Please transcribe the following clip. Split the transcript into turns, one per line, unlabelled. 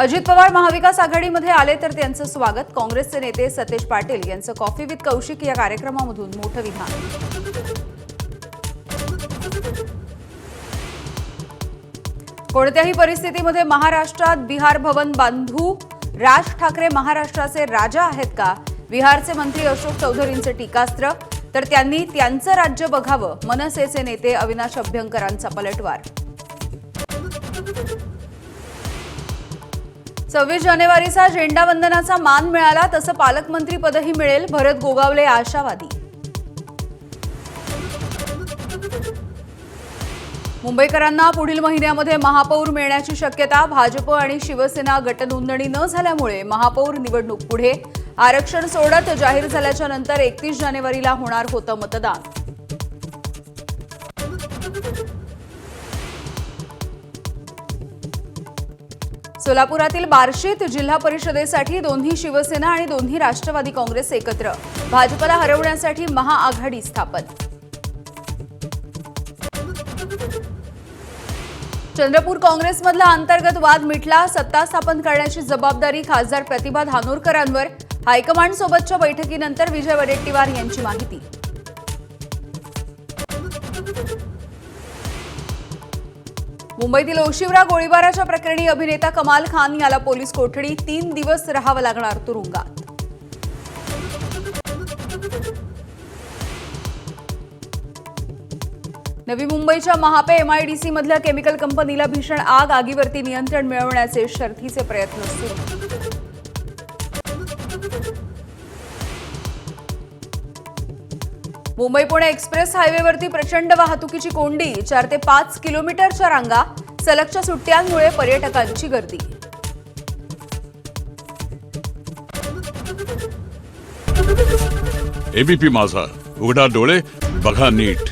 अजित पवार महाविकास आघाडीमध्ये आले तर त्यांचं स्वागत. काँग्रेसचे नेते सतेज पाटील यांचं कॉफी विथ कौशिक या कार्यक्रमामधून मोठं विधान. कोणत्याही परिस्थितीमध्ये महाराष्ट्रात बिहार भवन बांधू. राज ठाकरे महाराष्ट्राचे राजा आहेत का? बिहारचे मंत्री अशोक चौधरींचे टीकास्त्र. तर त्यांनी त्यांचं राज्य बघावं. मनसेचे नेते अविनाश अभ्यंकरांचा पलटवार. 26 जानेवारीचा झेंडावंदनाचा मान मिळाला तसं पालकमंत्री पदही मिळेल. भरत गोगावले आशावादी. मुंबईकरांना पुढील महिन्यामध्ये महापौर मिळण्याची शक्यता. भाजप आणि शिवसेना गटनोंदणी न झाल्यामुळे महापौर निवडणूक पुढे. आरक्षण सोडत जाहीर झाल्याच्या नंतर 31 जानेवारीला होणार होतं मतदान. सोलापुरातील बार्शीत जिल्हा परिषदेसाठी दोन्ही शिवसेना आणि दोन्ही राष्ट्रवादी काँग्रेस एकत्र. भाजपला हरवण्यासाठी महाआघाडी स्थापन. चंद्रपूर काँग्रेसमधला अंतर्गत वाद मिटला. सत्ता स्थापन करण्याची जबाबदारी खासदार प्रतिभा धानोरकरांवर. हायकमांड सोबतच्या बैठकीनंतर विजय वडेट्टीवार यांची माहिती. मुंबईतील ओशिवरा गोळीबाराच्या प्रकरणी अभिनेता कमाल खान याला पोलीस कोठडी. 3 दिवस राहावं लागणार तुरुंगात. नवी मुंबईच्या महापे MIDC मधल्या केमिकल कंपनीला भीषण आग. आगीवरती नियंत्रण मिळवण्याचे शर्थीचे प्रयत्न सुरू. मुंबई पुणे एक्सप्रेस हायवेवरती प्रचंड वाहतुकीची कोंडी. 4 ते 5 किलोमीटरच्या रांगा. सलगच्या सुट्ट्यांमुळे पर्यटकांची गर्दी.
एबीपी माझा, उघडा डोळे बघा नीट.